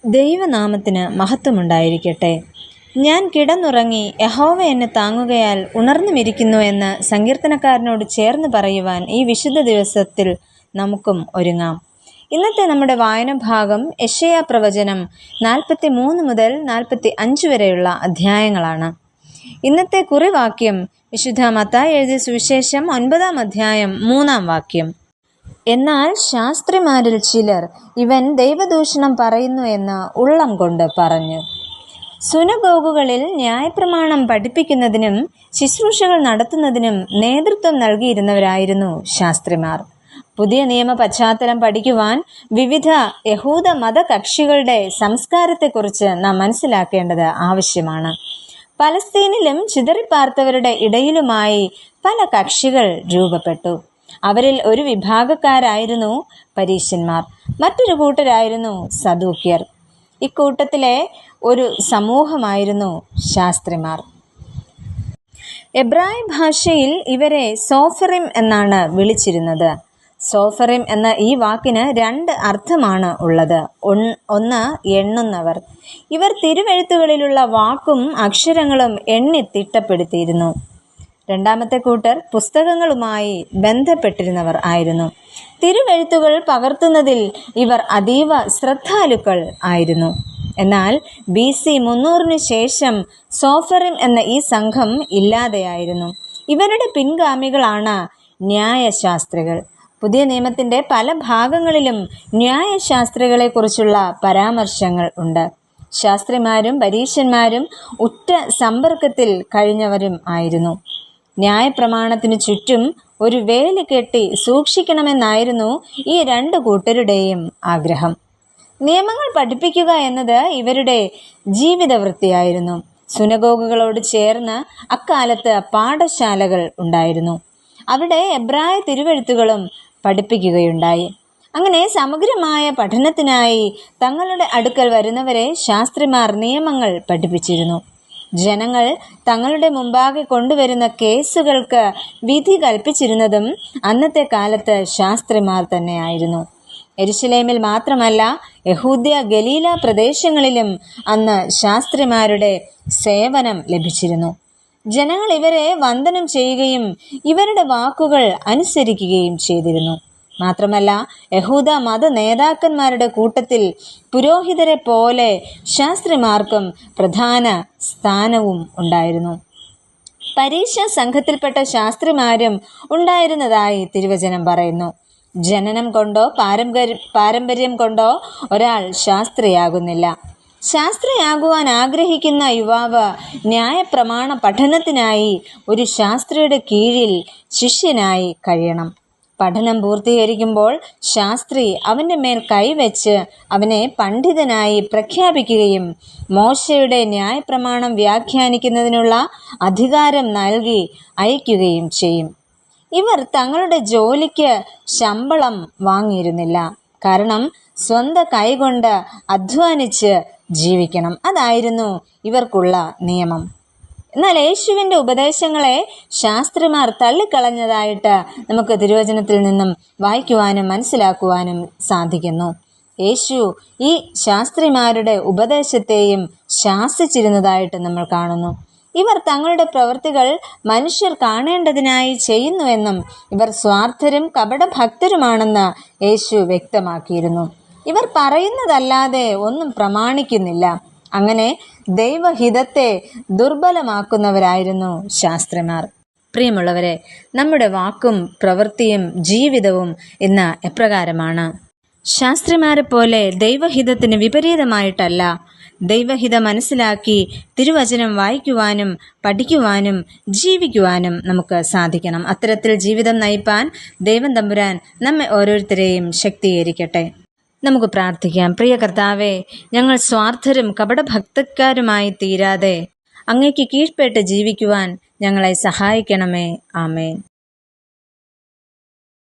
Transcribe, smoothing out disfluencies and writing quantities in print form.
ദൈവനാമത്തിന് മഹത്വമുണ്ടായിരിക്കട്ടെ. ഞാൻ കിടന്നുറങ്ങി, യഹോവ എന്നെ താങ്ങുകയാൽ ഉണർന്നുമിരിക്കുന്നു എന്ന് സങ്കീർത്തനക്കാരനോട് ചേർന്ന് പറയുവാൻ ഈ വിശുദ്ധ ദിവസത്തിൽ നമുക്കും ഒരുങ്ങാം. ഇന്നത്തെ നമ്മുടെ വായന ഭാഗം യെശയ്യാ പ്രവചനം 43 മുതൽ 45 വരെയുള്ള അധ്യായങ്ങളാണ്. ഇന്നത്തെ കുറിവാക്യം വിശുദ്ധ മത്തായി എഴുതിയ സുവിശേഷം 9-ാം അധ്യായം 3-ാം വാക്യം. എന്നാൽ ശാസ്ത്രിമാരിൽ ചിലർ ഇവൻ ദൈവദൂഷണം പറയുന്നു എന്ന് ഉള്ളം കൊണ്ട് പറഞ്ഞു. സുനഗോഗുകളിൽ ന്യായപ്രമാണം പഠിപ്പിക്കുന്നതിനും ശുശ്രൂഷകൾ നടത്തുന്നതിനും നേതൃത്വം നൽകിയിരുന്നവരായിരുന്നു ശാസ്ത്രിമാർ. പുതിയ നിയമ പശ്ചാത്തലം പഠിക്കുവാൻ വിവിധ യഹൂദ മതകക്ഷികളുടെ സംസ്കാരത്തെക്കുറിച്ച് നാം മനസ്സിലാക്കേണ്ടത് ആവശ്യമാണ്. പലസ്തീനിലും ചിതറിപ്പാർത്തവരുടെ ഇടയിലുമായി പല കക്ഷികൾ രൂപപ്പെട്ടു. അവരിൽ ഒരു വിഭാഗക്കാരായിരുന്നു പരീശന്മാർ, മറ്റൊരു കൂട്ടരായിരുന്നു സദൂക്യർ. ഇക്കൂട്ടത്തിലെ ഒരു സമൂഹമായിരുന്നു ശാസ്ത്രിമാർ. എബ്രായ ഭാഷയിൽ ഇവരെ സോഫറിം എന്നാണ് വിളിച്ചിരുന്നത്. സോഫറിം എന്ന ഈ വാക്കിന് 2 അർത്ഥമാണ് ഉള്ളത്. ഒന്ന്, എണ്ണുന്നവർ. ഇവർ തിരുവെഴുത്തുകളിലുള്ള വാക്കും അക്ഷരങ്ങളും എണ്ണി തിട്ടപ്പെടുത്തിയിരുന്നു. രണ്ടാമത്തെ കൂട്ടർ പുസ്തകങ്ങളുമായി ബന്ധപ്പെട്ടിരുന്നവർ ആയിരുന്നു. തിരുവെഴുത്തുകൾ പകർത്തുന്നതിൽ ഇവർ അതീവ ശ്രദ്ധാലുക്കൾ ആയിരുന്നു. എന്നാൽ BC 300 ശേഷം സോഫറിം എന്ന ഈ സംഘം ഇല്ലാതെയായിരുന്നു. ഇവരുടെ പിൻഗാമികളാണ് ന്യായശാസ്ത്രികൾ. പുതിയ നിയമത്തിൻ്റെ പല ഭാഗങ്ങളിലും ന്യായശാസ്ത്രികളെ കുറിച്ചുള്ള പരാമർശങ്ങൾ ഉണ്ട്. ശാസ്ത്രിമാരും പരീശന്മാരും ഉറ്റ സമ്പർക്കത്തിൽ കഴിഞ്ഞവരും ആയിരുന്നു. ന്യായപ്രമാണത്തിനു ചുറ്റും ഒരു വേലി കെട്ടി സൂക്ഷിക്കണമെന്നായിരുന്നു ഈ 2 കൂട്ടരുടെയും ആഗ്രഹം. നിയമങ്ങൾ പഠിപ്പിക്കുക എന്നത് ഇവരുടെ ജീവിതവൃത്തിയായിരുന്നു. സുനഗോഗുകളോട് ചേർന്ന് അക്കാലത്ത് പാഠശാലകൾ ഉണ്ടായിരുന്നു. അവിടെ എബ്രായ തിരുവെഴുത്തുകളും പഠിപ്പിക്കുകയുണ്ടായി. അങ്ങനെ സമഗ്രമായ പഠനത്തിനായി തങ്ങളുടെ അടുക്കൽ വരുന്നവരെ ശാസ്ത്രിമാർ നിയമങ്ങൾ പഠിപ്പിച്ചിരുന്നു. ജനങ്ങൾ തങ്ങളുടെ മുമ്പാകെ കൊണ്ടുവരുന്ന കേസുകൾക്ക് വിധി കൽപ്പിച്ചിരുന്നതും അന്നത്തെ കാലത്ത് ശാസ്ത്രിമാർ തന്നെയായിരുന്നു. യെരുശലേമിൽ മാത്രമല്ല, യഹൂദ്യ ഗലീല പ്രദേശങ്ങളിലും അന്ന് ശാസ്ത്രിമാരുടെ സേവനം ലഭിച്ചിരുന്നു. ജനങ്ങൾ ഇവരെ വന്ദനം ചെയ്യുകയും ഇവരുടെ വാക്കുകൾ അനുസരിക്കുകയും ചെയ്തിരുന്നു. മാത്രമല്ല, യഹൂദ മത നേതാക്കന്മാരുടെ കൂട്ടത്തിൽ പുരോഹിതരെ പോലെ ശാസ്ത്രിമാർക്കും പ്രധാന സ്ഥാനവും ഉണ്ടായിരുന്നു. പരീശ സംഘത്തിൽപ്പെട്ട ശാസ്ത്രിമാരും ഉണ്ടായിരുന്നതായി തിരുവചനം പറയുന്നു. ജനനം കൊണ്ടോ പാരമ്പര്യം കൊണ്ടോ ഒരാൾ ശാസ്ത്രിയാകുന്നില്ല. ശാസ്ത്രിയാകുവാൻ ആഗ്രഹിക്കുന്ന യുവാവ് ന്യായപ്രമാണ പഠനത്തിനായി ഒരു ശാസ്ത്രിയുടെ കീഴിൽ ശിഷ്യനായി കഴിയണം. പഠനം പൂർത്തീകരിക്കുമ്പോൾ ശാസ്ത്രി അവൻ്റെ മേൽ കൈവച്ച് അവനെ പണ്ഡിതനായി പ്രഖ്യാപിക്കുകയും മോശയുടെ ന്യായപ്രമാണം വ്യാഖ്യാനിക്കുന്നതിനുള്ള അധികാരം നൽകി അയക്കുകയും ചെയ്യും. ഇവർ തങ്ങളുടെ ജോലിക്ക് ശമ്പളം വാങ്ങിയിരുന്നില്ല. കാരണം സ്വന്തം കൈകൊണ്ട് അധ്വാനിച്ച് ജീവിക്കണം. അതായിരുന്നു ഇവർക്കുള്ള നിയമം. എന്നാൽ യേശുവിൻ്റെ ഉപദേശങ്ങളെ ശാസ്ത്രിമാർ തള്ളിക്കളഞ്ഞതായിട്ട് നമുക്ക് തിരുവചനത്തിൽ നിന്നും വായിക്കുവാനും മനസ്സിലാക്കുവാനും സാധിക്കുന്നു. യേശു ഈ ശാസ്ത്രിമാരുടെ ഉപദേശത്തെയും ശാസിച്ചിരുന്നതായിട്ട് നമ്മൾ കാണുന്നു. ഇവർ തങ്ങളുടെ പ്രവൃത്തികൾ മനുഷ്യർ കാണേണ്ടതിനായി ചെയ്യുന്നുവെന്നും ഇവർ സ്വാർത്ഥരും കപടഭക്തരുമാണെന്ന് യേശു വ്യക്തമാക്കിയിരുന്നു. ഇവർ പറയുന്നതല്ലാതെ ഒന്നും പ്രമാണിക്കുന്നില്ല. അങ്ങനെ ദൈവഹിതത്തെ ദുർബലമാക്കുന്നവരായിരുന്നു ശാസ്ത്രിമാർ. പ്രിയമുള്ളവരെ, നമ്മുടെ വാക്കും പ്രവൃത്തിയും ജീവിതവും ഇന്ന് എപ്രകാരമാണ്? ശാസ്ത്രിമാരെ പോലെ ദൈവഹിതത്തിന് വിപരീതമായിട്ടല്ല, ദൈവഹിതം മനസ്സിലാക്കി തിരുവചനം വായിക്കുവാനും പഠിക്കുവാനും ജീവിക്കുവാനും നമുക്ക് സാധിക്കണം. അത്തരത്തിൽ ജീവിതം നയിപ്പാൻ ദൈവം തമ്പുരാൻ നമ്മെ ഓരോരുത്തരെയും ശക്തീകരിക്കട്ടെ. നമുക്ക് പ്രാർത്ഥിക്കാം. പ്രിയ കർത്താവേ, ഞങ്ങൾ സ്വാർത്ഥരും കപടഭക്തക്കാരുമായി തീരാതെ അങ്ങേക്ക് കീഴ്പ്പെട്ട് ജീവിക്കുവാൻ ഞങ്ങളെ സഹായിക്കണമേ. ആമേൻ.